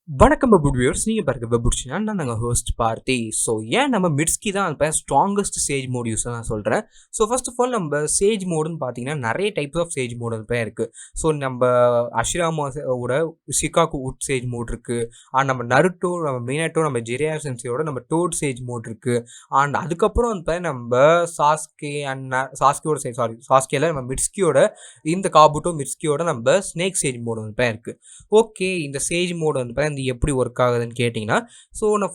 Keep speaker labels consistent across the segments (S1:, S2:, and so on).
S1: வணக்கம் web viewers, நீங்கள் பாருங்க வெப் பிடிச்சினா நான் நாங்கள் ஹோஸ்ட் பார்த்தி. ஸோ ஏன் நம்ம மிட்ஸ்கி தான் இப்போ ஸ்ட்ராங்கஸ்ட் சேஜ் மோட் யூஸ் நான் சொல்கிறேன். ஸோ ஃபர்ஸ்ட் ஆஃப் ஆல் நம்ம சேஜ் மோடுன்னு பார்த்தீங்கன்னா நிறைய டைப்ஸ் ஆஃப் சேஜ் மோடு இப்போ இருக்குது. ஸோ நம்ம அஷிராமோட ஷிகாகு உட் சேஜ் மோட் இருக்குது. அண்ட் நம்ம நருட்டோ, நம்ம மினாட்டோ, நம்ம ஜெரியா சென்சியோட நம்ம டோட் சேஜ் மோட் இருக்குது. அண்ட் அதுக்கப்புறம் இப்போ நம்ம சாஸ்கே அண்ட் சாஸ்கேல நம்ம மிட்ஸ்கியோட இந்த காபுட்டோ மிட்ஸ்கியோட நம்ம ஸ்னேக் சேஜ் மோடு இப்போ இருக்குது. ஓகே, இந்த சேஜ் மோடு வந்து இது எப்படி ஒர்க் ஆகுதுன்னு கேட்டிங்கன்னா, ஸோ நான்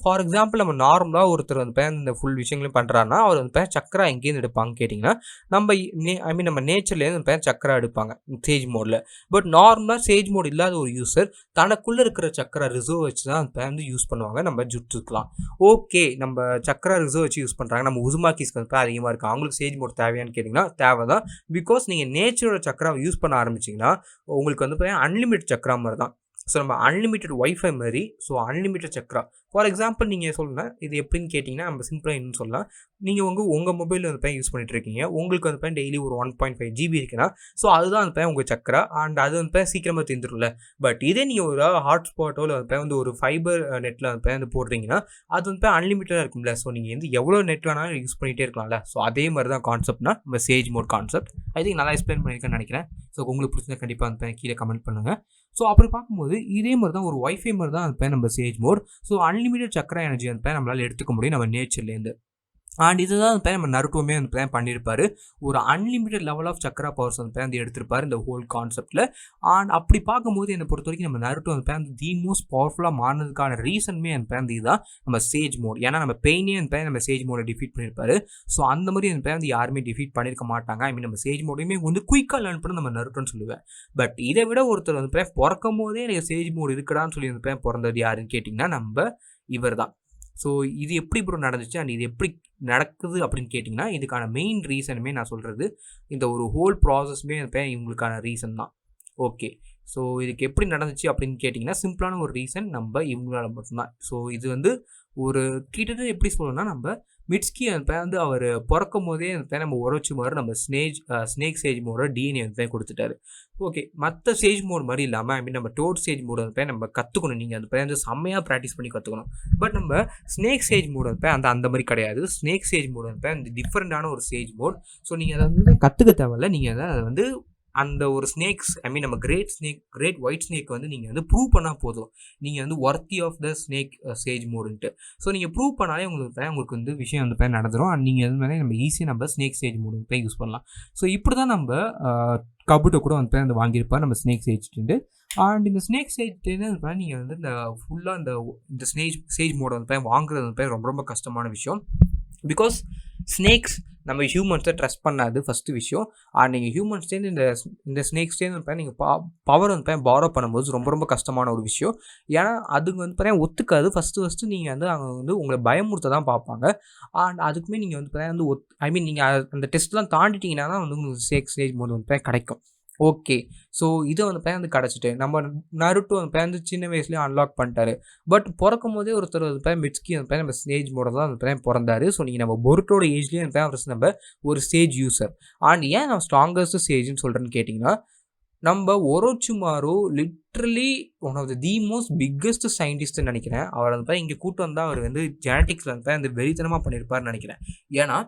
S1: ஃபார் எக்ஸாம்பிள் நம்ம நார்மலாக ஒருத்தர் வந்து இந்த ஃபுல் விஷயங்களையும் பண்ணுறாருன்னா அவர் வந்து சக்கரா எங்கேருந்து எடுப்பாங்க கேட்டிங்கன்னா, நம்ம நம்ம நேச்சர்லேருந்து சக்கரா எடுப்பாங்க சேஜ் மோடில். பட் நார்மலாக சேஜ் மோட் இல்லாத ஒரு யூஸர் தனக்குள்ளே இருக்கிற சக்கரா ரிசர்வ் வச்சு தான் வந்து யூஸ் பண்ணுவாங்க நம்ம ஜுட்ஸுக்கலாம். ஓகே, நம்ம சக்கரா ரிசர்வ் வச்சு யூஸ் பண்ணுறாங்க, நம்ம உசுமாக்கிஸ்க்கு வந்து அதிகமாக இருக்குது, அவங்களுக்கு சேஜ் மோட் தேவையான்னு கேட்டிங்கன்னா தேவை தான். பிகாஸ் நீங்கள் நேச்சரோட சக்கராவை யூஸ் பண்ண ஆரம்பிச்சிங்கன்னா உங்களுக்கு வந்து அன்லிமிட்டட் சக்கரா மாதிரி தான். ஸோ நம்ம அன்லிமிட்டட் ஒய்ஃபை மாதிரி, so unlimited chakra. For example நீங்கள் சொல்லணும் இது எப்படின்னு கேட்டிங்கன்னா, நம்ம சிம்பிளாக இன்னும் சொல்லலாம். நீங்கள் உங்கள் மொபைலில் வந்து யூஸ் பண்ணிட்டு இருக்கீங்க, உங்களுக்கு வந்து டெய்லி ஒரு 1.5 GB இருக்குன்னா, ஸோ அதுதான் வந்து உங்கள் சக்கரா. அண்ட் அது வந்து சீக்கிரமாக தீர்ந்துரும்ல. பட் இதே நீங்கள் ஒரு ஹாட்ஸ்பாட்டோ இல்லை வந்து ஒரு ஃபைபர் நெட்டில் வந்து போடுறீங்கன்னா அது வந்து அன்லிமிட்டடாக இருக்கும்ல. ஸோ நீங்கள் வந்து எவ்வளோ நெட் வேணாலும் யூஸ் பண்ணிகிட்டே இருக்கலாம்ல. ஸோ அதே மாதிரி தான் கான்செப்ட்னா நம்ம sage mode concept. I think நல்லா எக்ஸ்பிளைன் பண்ணியிருக்கேன்னு நினைக்கிறேன். ஸோ உங்களுக்கு பிடிச்சா கண்டிப்பாக வந்து கீழே கமெண்ட் பண்ணுங்கள். ஸோ அப்படி பார்க்கும்போது இதே மாதிரி தான் ஒரு ஒய்ஃபை மாதிரி தான் இப்போ நம்ம சேஜ் மோட். ஸோ அன்லிமிட்டட் சக்கரா எனர்ஜி வந்து நம்மளால் எடுத்துக்க முடியும் நம்ம நேச்சர்லேருந்து. அண்ட் இதுதான் வந்து நம்ம நருட்டோமே வந்து பண்ணியிருப்பார். ஒரு unlimited level of chakra powers வந்து எடுத்திருப்பார் இந்த ஹோல் கான்செப்டில். அண்ட் அப்படி பார்க்கும்போது என்னை பொறுத்த வரைக்கும் நம்ம நருட்டோ வந்து தி மோஸ்ட் பவர்ஃபுல்லாக மாறினதுக்கான ரீசனுமே வந்து இதுதான் நம்ம சேஜ் மோட். ஏன்னா நம்ம பெயினே வந்து நம்ம சேஜ் மோடை டிஃபீட் பண்ணியிருப்பாரு. ஸோ அந்த மாதிரி வந்து யாருமே டிஃபீட் பண்ணியிருக்க மாட்டாங்க. ஐ மீன் நம்ம சேஜ் மோடையுமே வந்து குயிக்காக லேர்ன் பண்ணி நம்ம நருட்டோன்னு சொல்லுவேன். பட் இதை விட ஒருத்தர் வந்து பிறக்கும் போதே எனக்கு சேஜ் மோட் இருக்குடான்னு சொல்லி வந்து பிறந்தது யாருன்னு கேட்டிங்கன்னா நம்ம இவர் தான். ஸோ இது எப்படி ப்ரோ நடந்துச்சு அண்ட் இது எப்படி நடக்குது அப்படின்னு கேட்டிங்கன்னா, இதுக்கான மெயின் ரீசனுமே நான் சொல்கிறது இந்த ஒரு ஹோல் ப்ராசஸ்மே இவங்களுக்கான ரீசன் தான். ஓகே, ஸோ இதுக்கு எப்படி நடந்துச்சு அப்படின்னு கேட்டிங்கன்னா, சிம்பிளான ஒரு ரீசன் நம்ம இவங்களால மட்டும்தான். ஸோ இது வந்து ஒரு கிட்டத்தட்ட எப்படி சொல்லணும்னா, நம்ம மிட்ஸ்கி வந்து அவர் பிறக்கும் போதே நம்ம உரைச்சி மாதிரி நம்ம ஸ்னேக் சேஜ் மோட டிஎன்ஏ வந்து கொடுத்துட்டாரு. ஓகே, மற்ற சேஜ் மோட் மாதிரி இல்லாமல் ஐ மீன் நம்ம டோட் சேஜ் மோட் வந்து நம்ம கற்றுக்கணும். நீங்கள் அந்த வந்து செம்மையாக ப்ராக்டிஸ் பண்ணி கற்றுக்கணும். பட் நம்ம ஸ்னேக் சேஜ் மோட் வந்து அந்த மாதிரி கிடையாது. ஸ்னேக் சேஜ் மோட் வந்து அந்த டிஃப்ரெண்ட்டான ஒரு சேஜ் மோட். ஸோ நீங்கள் அதை வந்து கற்றுக்க தேவையில்ல. நீங்கள் அதை வந்து அந்த ஒரு ஸ்னேக்ஸ் ஐ மீன் நம்ம கிரேட் ஒயிட் ஸ்னேக் வந்து நீங்கள் வந்து ப்ரூவ் பண்ணால் போதும், நீங்கள் வந்து worthy of the snake sage மோடுன்ட்டு. ஸோ நீங்கள் ப்ரூவ் பண்ணாலே உங்களுக்கு வந்து விஷயம் வந்து நடந்துடும். அண்ட் நீங்கள் அது மாதிரி நம்ம ஈஸியாக நம்ம ஸ்னேக் சேஜ் மோடு வந்து யூஸ் பண்ணலாம். ஸோ இப்படி தான் நம்ம கபுட்டை கூட வந்து அந்த வாங்கியிருப்பார் நம்ம ஸ்னேக் சேஜ்ட்டு. அண்ட் இந்த ஸ்னேக் சேஜ்ட்டு நீங்கள் வந்து இந்த ஃபுல்லாக இந்த சேஜ் மோடை வந்து வாங்குறது வந்து ரொம்ப ரொம்ப கஷ்டமான விஷயம். பிகாஸ் ஸ்னேக்ஸ் நம்ம ஹியூமன்ஸை ட்ரஸ்ட் பண்ணாது ஃபஸ்ட்டு விஷயம். அண்ட் நீங்கள் ஹியூமன்ஸ்டேருந்து இந்த ஸ்னேக்ஸ்டேருந்து நீங்கள் பவர் வந்து பாரோ பண்ணும்போது ரொம்ப ரொம்ப கஷ்டமான ஒரு விஷயம். ஏன்னா அதுக்கு வந்து ஒத்துக்காது. ஃபஸ்ட்டு நீங்கள் வந்து அவங்க வந்து உங்களை பயமுறுத்த தான் பார்ப்பாங்க. அண்ட் அதுக்குமே நீங்கள் வந்து ஐ மீன் நீங்கள் அந்த டெஸ்ட்லாம் தாண்டிட்டிங்கன்னா தான் வந்து உங்களுக்கு ஸ்னேக் மோட் வந்து கிடைக்கும். ஓகே, ஸோ இதை வந்து கிடச்சிட்டு நம்ம நருட்டோ வந்து சின்ன வயசுலேயே அன்லாக் பண்ணிட்டாரு. பட் பிறக்கும் போதே ஒருத்தர் வந்து மிட்ஸ்கி வந்து நம்ம ஸ்னேஜ் மோட தான் வந்து பிறந்தாரு. ஸோ நீங்கள் நம்ம பொருட்டோட ஏஜ்லேயே வந்து நம்ம ஒரு ஸ்டேஜ் யூஸர். அண்ட் ஏன் நான் ஸ்ட்ராங்கஸ்ட் ஸ்டேஜ்னு சொல்கிறேன்னு கேட்டிங்கன்னா, நம்ம Orochimaru literally one of the most biggest சயின்டிஸ்ட்னு நினைக்கிறேன். அவர் வந்து இங்கே கூட்டு வந்தால் அவர் வந்து ஜெனட்டிக்ஸில் வந்து அந்த வெறித்தனமாக பண்ணியிருப்பாருன்னு நினைக்கிறேன். ஏன்னா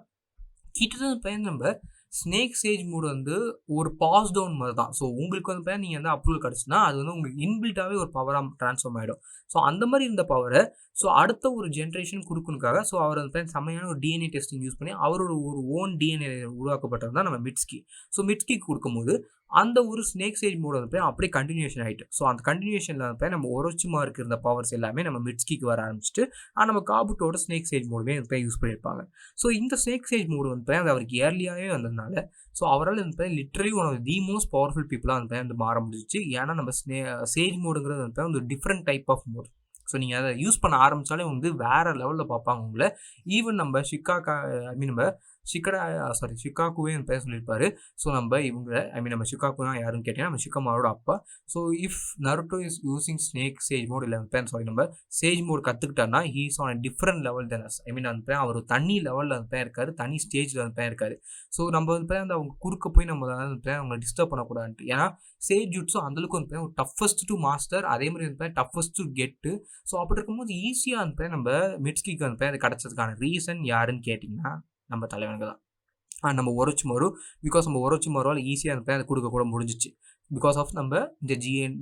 S1: கிட்டத்தட்ட நம்ம ஸ்னேக் சேஜ் மோட் வந்து ஒரு பாஸ் டவுன் மாதிரி தான். ஸோ உங்களுக்கு வந்து நீங்கள் வந்து அப்ரூவல் கிடச்சுன்னா அது வந்து உங்களுக்கு இன்பில்ட்டாகவே ஒரு பவராக ட்ரான்ஸ்ஃபார்ம் ஆகிடும். ஸோ அந்த மாதிரி இருந்த பவரை ஸோ அடுத்த ஒரு ஜென்ரேஷன் கொடுக்கணுக்காக ஸோ அவர் வந்து செம்மையான ஒரு டிஎன்ஏ டெஸ்டிங் யூஸ் பண்ணி அவரோட ஒரு ஓன் டிஎன்ஏ உருவாக்கப்பட்டது தான் நம்ம மிட்ஸ்கி. ஸோ மிட்ஸ்கிக்கு கொடுக்கும்போது அந்த ஒரு ஸ்னேக் சேஜ் மோட் வந்து அப்படியே கண்டினியூஷன் ஆகிட்டு. ஸோ அந்த கண்டினியூஷனில் வந்து நம்ம ஒரோச்சுமாருக்கு இருந்த பவர்ஸ் எல்லாமே நம்ம மிட்ஸ்கிக்கு வர ஆரம்பிச்சிட்டு நம்ம காபுட்டோட ஸ்னேக் சேஜ் மோடுமே வந்து யூஸ் பண்ணியிருப்பாங்க. ஸோ இந்த ஸ்னேக் சேஜ் மோடு வந்து அது அவருக்கு ஏர்லியாகவே வந்ததுனால ஸோ அவரால் வந்து literally one of the most powerful பீப்புளாக வந்து மாற முடிஞ்சிச்சு. ஏன்னா நம்ம சேஜ் மோடுங்கிறது வந்து ஒரு different type of mode. So நீங்கள் அதை யூஸ் பண்ண ஆரம்பித்தாலே வந்து வேறு லெவலில் பார்ப்பாங்க உங்களை. ஈவன் நம்ம ஐ மீன் நம்ம ஷிகாக்குவே பேர் சொல்லியிருப்பாரு. ஸோ நம்ம இவங்க நம்ம ஷிகாக்குனா யாருன்னு கேட்டீங்கன்னா நம்ம ஷிகாமாரோட அப்பா. So if Naruto is using snake sage mode இல்லை நம்ம சேஜ் மோட் கற்றுக்கிட்டாருன்னா he is on different level then us. அந்த அவர் தனி லெவலில் இருக்காரு, தனி ஸ்டேஜில் இருக்காரு. ஸோ நம்ம அந்த அவங்க குறுக்க போய் நம்ம அவங்களை டிஸ்டர்ப் பண்ணக்கூடாதுன்ட்டு. ஏன்னா சேஜ் ஜுட்ஸு அந்தளவுக்கு ஒரு டஃபஸ்ட் டு மாஸ்டர், அதே மாதிரி டஃபஸ்ட் டு கெட்டு. ஸோ அப்படி இருக்கும்போது ஈஸியாக நம்ம மிட்ஸ்கிக்கு அது கிடச்சதுக்கான ரீசன் யாருன்னு கேட்டிங்கன்னா நம்ம தலைவனுக்கு தான். நம்ம ஒரோச்சிமாரு, பிகாஸ் நம்ம ஒரோச்சிமாருவால் ஈஸியாக அதை கொடுக்க கூட முடிஞ்சிச்சு. பிகாஸ் ஆஃப் நம்ம இந்த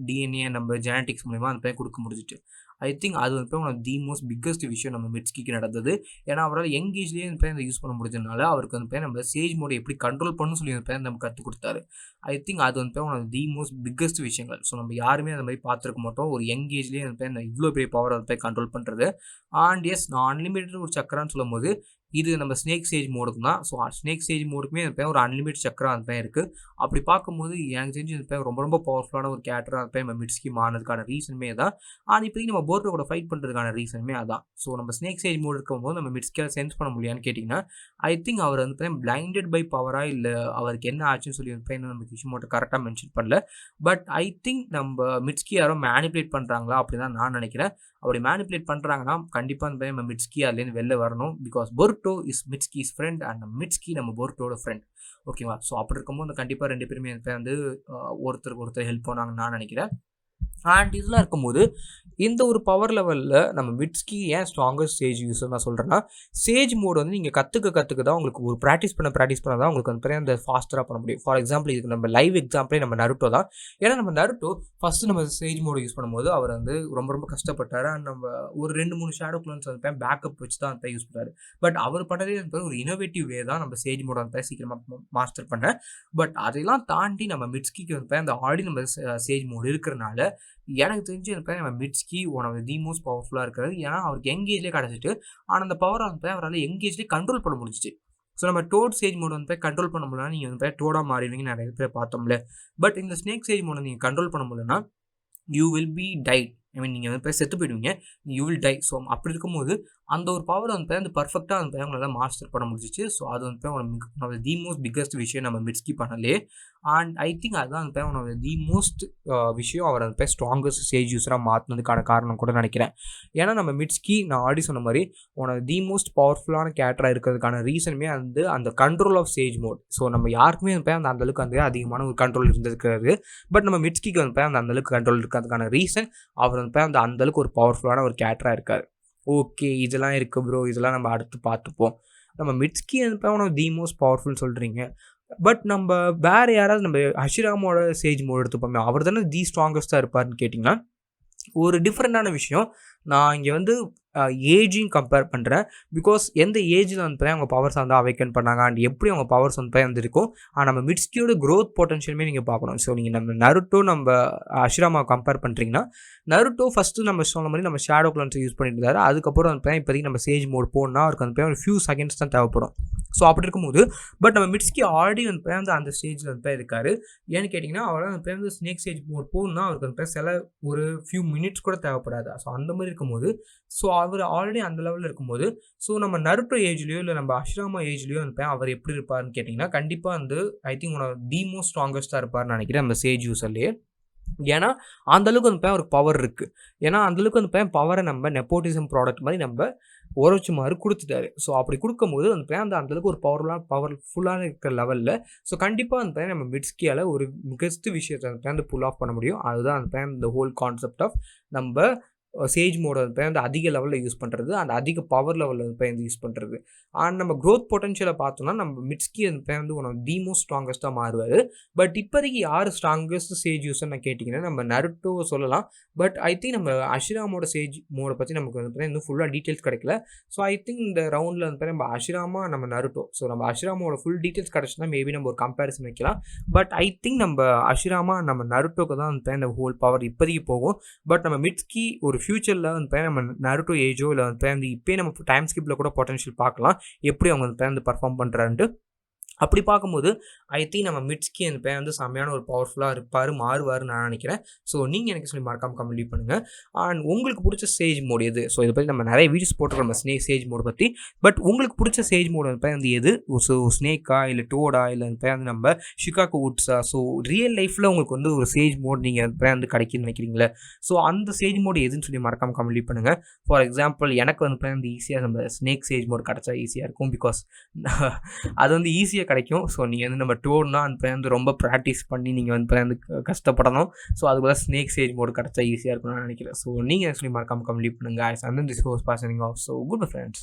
S1: டிஎன்ஏ நம்ம ஜெனட்டிக்ஸ் மூலிமா அந்த கொடுக்க முடிஞ்சிச்சு. ஐ திங்க் அது one of the most biggest விஷயம் நம்ம மிட்ஸ்கிக்கு நடந்தது. ஏன்னா அவரால் யங் ஏஜ்லேயே அந்த யூஸ் பண்ண முடிஞ்சதுனால அவருக்கு நம்ம சேஜ் மோடை எப்படி கண்ட்ரோல் பண்ணணும்னு சொல்லி நம்ம கற்றுக் கொடுத்தாரு. ஐ திங்க் அது one of the most biggest விஷயங்கள். ஸோ நம்ம யாருமே அந்த மாதிரி பார்த்துருக்க மாட்டோம். ஒரு யங் ஏஜ்லேயே இவ்வளோ பெரிய பவர் கண்ட்ரோல் பண்ணுறது. அண்ட் எஸ், நான் அன்லிமிட்டட் ஒரு சக்கரான்னு சொல்லும் போது இது நம்ம ஸ்னேக் சேஜ் மோடுக்கு தான். ஸோ ஸ்னேக் சேஜ் மோடுக்குமே ஒரு அன்லிமிட் சக்கரா இருக்குது. அப்படி பார்க்கும்போது எனக்கு தெரிஞ்சு ரொம்ப ரொம்ப பவர்ஃபுல்லான ஒரு கேரக்டராக நம்ம மிட்ஸ்கி மாறினதுக்கான ரீசனுமே தான். ஆனால் இப்போதைக்கு நம்ம போர்ட்டோ கூட ஃபைட் பண்ணுறதுக்கான ரீசனுமே அதான். ஸோ நம்ம ஸ்னேக் சேஜ் மோடு இருக்கும்போது நம்ம மிட்ஸ்கியால் சென்ஸ் பண்ண முடியான்னு கேட்டிங்கன்னா ஐ திங்க் அவர் பிளைண்டட் பை பவரா இல்லை அவருக்கு என்ன ஆச்சுன்னு சொல்லி நம்ம கிஷிமோட்டோ கரெக்டாக மென்ஷன் பண்ணல. பட் ஐ திங்க் நம்ம மிட்ஸ்கி யாரோ மேனிப்புலேட் பண்ணுறாங்களா அப்படி தான் நான் நினைக்கிறேன். அப்படி மேனிப்புலேட் பண்ணுறாங்கன்னா கண்டிப்பாக நம்ம மிட்ஸ்கி அதுலேருந்து வெளில வரணும். Because Boruto is Mitsuki's friend and Mitsuki நம்ம போர்ட்டோட ஃப்ரெண்ட். ஓகேவா? ஸோ அப்படி இருக்கும்போது கண்டிப்பாக ரெண்டு பேருமே ஒருத்தருக்கு ஒருத்தர் ஹெல்ப் பண்ணாங்கன்னு நான் நினைக்கிறேன். அண்ட் இதெல்லாம் இருக்கும்போது இந்த ஒரு பவர் லெவலில் நம்ம மிட்ஸ்கி ஏன் ஸ்ட்ராங்கஸ்ட் சேஜ் யூஸர் நான் சொல்கிறேன்னா, சேஜ் மோடு நீங்கள் கற்றுக்க தான் உங்களுக்கு ஒரு ப்ராக்டிஸ் பண்ண தான் உங்களுக்கு அந்த ஃபாஸ்டராக பண்ண முடியும். ஃபார் எக்ஸாம்பிள் இதுக்கு நம்ம லைவ் எக்ஸாம்பிளே நம்ம நருட்டோ தான். ஏன்னா நம்ம நருட்டோ ஃபஸ்ட்டு நம்ம சேஜ் மோடு யூஸ் பண்ணும்போது அவர் ரொம்ப ரொம்ப கஷ்டப்பட்டார். அண்ட் நம்ம ஒரு 2-3 ஷேடோ கிளான்ஸ் பேக்கப் வச்சு தான் யூஸ் பண்ணார். பட் அவர் பண்ணதே ஒரு இனோவேட்டிவ் வே தான் நம்ம சேஜ் மோடு சீக்கிரமாக மாஸ்டர் பண்ண. பட் அதெல்லாம் தாண்டி நம்ம மிட்ஸ்கிக்கு அந்த ஆல்ரெடி நம்ம சேஜ் மோடு இருக்கிறனால எனக்கு தெரிஞ்சு நம்ம Mitsuki one of the most பவர்ஃபுல்லாக இருக்கிறது. ஏன்னா அவருக்கு எங்கேஜ்லேயே கிடச்சிட்டு, ஆனால் அந்த பவரை அவரால் எங்கேஜ்லேயே கண்ட்ரோல் பண்ண முடிஞ்சிச்சு. ஸோ நம்ம டோட் சேஜ் மோடு கண்ட்ரோல் பண்ண முடியலன்னா நீங்கள் டோடாக மாறிடுவீங்க நிறைய பேர் பார்த்தோம்ல. பட் இந்த ஸ்னேக் சேஜ் மோடை நீங்கள் கண்ட்ரோல் பண்ண முடியலன்னா யூ வில் பி டைட். நீங்கள் செத்து போயிடுவீங்க, யூ வில் டை. ஸோ அப்படி இருக்கும்போது அந்த ஒரு பவர் அந்த பர்ஃபெக்டாக அவங்களால மாஸ்டர் பண்ண முடிஞ்சிச்சு. ஸோ அது one of the most biggest விஷயம் நம்ம மிட்ஸ்கி பண்ணலே. அண்ட் ஐ திங்க் அதுதான் ஒன் ஆஃப் தி மோஸ்ட் விஷயம் அவர் ஸ்ட்ராங்கஸ்ட் சேஜ் யூஸராக மாற்றினதுக்கான காரணம் கூட நினைக்கிறேன். ஏன்னா நம்ம மிட்ஸ்கி நான் ஆல்ரெடி சொன்ன மாதிரி ஒன் ஆஃப் தி மோஸ்ட் பவர்ஃபுல்லான கேரக்டராக இருக்கிறதுக்கான ரீசனுமே அந்த control of sage mode. So நம்ம யாருக்குமே அந்தளவுக்கு அதிகமான ஒரு கண்ட்ரோல் இருந்திருக்கிறது. பட் நம்ம மிட்ஸ்கிக்கு அந்தளவுக்கு கண்ட்ரோல் இருக்கிறதுக்கான ரீசன் அவர் அந்தளவுக்கு ஒரு பவர்ஃபுல்லான ஒரு கேரக்டராக இருக்கார். ஓகே, இதெல்லாம் இருக்குது ப்ரோ, இதெல்லாம் நம்ம அடுத்து பார்த்துப்போம். நம்ம Mitsuki one of the most powerful சொல்கிறீங்க. பட் நம்ம வேறு யாராவது நம்ம ஹஷிராமோட சேஜ் மோட் எடுத்துப்போமே, அவர் தானே தி ஸ்ட்ராங்கஸ்ட்டாக இருப்பார்னு கேட்டிங்கன்னா ஒரு டிஃப்ரெண்ட்டான விஷயம். நான் இங்கே ஏஜிங் கம்பேர் பண்ணுறேன். பிகாஸ் எந்த ஏஜில் அவங்க பவர்ஸ் அவைக்கன் பண்ணாங்க அண்ட் எப்படி அவங்க பவர்ஸ் இருக்கும். ஆனால் நம்ம மிட்ஸ்கியோட க்ரோத் பொட்டன்ஷியலுமே நீங்கள் பார்க்கணும். ஸோ நீங்கள் நம்ம நருட்டோ நம்ம ஹஷிராமாவை கம்பேர் பண்ணுறீங்கன்னா நருட்டோ ஃபஸ்ட்டு நம்ம சொன்ன மாதிரி நம்ம ஷேடோ கிளான்ஸ் யூஸ் பண்ணிட்டு இருந்தார். அதுக்கப்புறம் இப்போதைக்கு நம்ம சேஜ் மோட் போனால் அவருக்கு ஒரு ஃபியூ செகண்ட்ஸ் தான் தேவைப்படும். ஸோ அப்படி இருக்கும்போது பட் நம்ம மிட்ஸ்கி ஆல்ரெடி அந்த ஸ்டேஜில் இருக்கார். ஏன்னு கேட்டிங்கன்னா அவர் ஸ்னேக் ஸ்டேஜ் மோட் போகணுன்னா அவருக்கு சில ஒரு ஃபியூ மினிட்ஸ் கூட தேவைப்படாது. ஸோ அந்த மாதிரி இருக்கும்போது ஸோ அவர் ஆல்ரெடி அந்த லெவலில் இருக்கும்போது ஸோ நம்ம நருட்டோ ஏஜ்லேயோ இல்லை நம்ம ஹஷிராமா ஏஜ்லேயோ அவர் எப்படி இருப்பார்னு கேட்டிங்கன்னா கண்டிப்பாக I think one of the most ஸ்ட்ராங்கஸ்ட்டாக இருப்பார்னு நினைக்கிறேன் அந்த சேஜ் யூஸர்லேயே. ஏன்னா அந்தளவுக்கு அவருக்கு பவர் இருக்குது. ஏன்னா அந்தளவுக்கு பவரை நம்ம நெப்போட்டிசம் ப்ராடக்ட் மாதிரி நம்ம ஒரோச்சிமாரு கொடுத்துட்டாரு. ஸோ அப்படி கொடுக்கும்போது அந்தளவுக்கு ஒரு பவர்ஃபுல்லாக இருக்கிற லெவலில் ஸோ கண்டிப்பாக நம்ம மிட்ஸ்கியால் ஒரு பெஸ்ட் விஷயத்தை புல் ஆஃப் பண்ண முடியும். அதுதான் இந்த ஹோல் கான்செப்ட் ஆஃப் நம்ம சேஜ் மோட அதிக லெவலில் யூஸ் பண்ணுறது அண்ட் அதிக பவர் லெவலில் யூஸ் பண்ணுறது. அண்ட் நம்ம க்ரோத் பொட்டன்ஷியலை பார்த்தோம்னா நம்ம Mitsuki one of the most ஸ்ட்ராங்கஸ்ட்டாக மாறுவார். பட் இப்போதைக்கு யார் ஸ்ட்ராங்கஸ்ட் சேஜ் யூஸர்னு கேட்டிங்கன்னா நம்ம நருட்டோ சொல்லலாம். பட் ஐ திங்க் நம்ம ஹஷிராமோட சேஜ் மோடை பற்றி நமக்கு இன்னும் ஃபுல்லாக டீட்டெயில்ஸ் கிடைக்கல. ஸோ ஐ திங்க் இந்த ரவுண்டில் நம்ம ஹஷிராமா நம்ம நருட்டோ ஸோ நம்ம ஹஷிராமோட ஃபுல் டீட்டெயில்ஸ் கிடச்சுன்னா மேபி நம்ம ஒரு கம்பேரிசன் வைக்கலாம். பட் ஐ திங்க் நம்ம ஹஷிராமா நம்ம நருட்டோக்கு தான் இந்த ஹோல் பவர் இப்போதைக்கு போகும். பட் நம்ம மிட்ஸ்கி ஒரு ஃபியூச்சரில் நம்ம நருட்டோ ஏஜோ இல்லை இப்போயே நம்ம டைம் ஸ்கிப்பில் கூட பொட்டன்ஷியல் பார்க்கலாம் எப்படி அவங்க பர்ஃபார்ம் பண்ணுறான்ட்டு. அப்படி பார்க்கும்போது ஐ திங்க் நம்ம மிட்ஸ்கி அந்த பையன் வந்து செம்மையான ஒரு பவர்ஃபுல்லாக மாறுவாருன்னு நான் நினைக்கிறேன். ஸோ நீங்கள் எனக்கு சொல்லி மறக்காம கமெண்ட் பண்ணுங்கள். அண்ட் உங்களுக்கு பிடிச்ச சேஜ் மோட் எது? ஸோ இதை பற்றி நம்ம நிறைய வீடியோஸ் போட்டுருக்கோம் நம்ம சேஜ் மோட் பற்றி. பட் உங்களுக்கு பிடிச்ச சேஜ் மோட் அந்த பையன் வந்து எது? ஸோ ஸ்னேக்கா, இல்லை டோடா, இல்லை அந்த பையன் வந்து நம்ம ஷிகாகோ வுட்ஸா? ஸோ ரியல் லைஃப்பில் உங்களுக்கு வந்து ஒரு சேஜ் மோட் நீங்கள் அந்த பையன் வந்து கிடைக்குன்னு நினைக்கிறீங்களே, ஸோ அந்த சேஜ் மோட் எதுன்னு சொல்லி மறக்காம கமெண்ட் பண்ணுங்கள். ஃபார் எக்ஸாம்பிள் எனக்கு வந்து பையன் வந்து ஈஸியாக நம்ம ஸ்னேக் சேஜ் மோட் கிடச்சா ஈஸியாக இருக்கும். பிகாஸ் அது வந்து ஈஸியாக கிடைக்கும். ஸோ நீங்கள் வந்து நம்ம டோர்னா அந்த வந்து ரொம்ப ப்ராக்டிஸ் பண்ணி நீங்கள் வந்து கஷ்டப்படணும். ஸோ அதுக்கு தான் ஸ்னேக் சேஜ் மோட் கிடச்சா ஈஸியாக இருக்கும்னு நான் நினைக்கிறேன். ஸோ நீங்கள் ஆக்சுவலி மறக்காம கம்ப்ளீட் பண்ணுங்கள். ஐ சந்தன் திஸ் ஹோஸ் passing off. So good friends.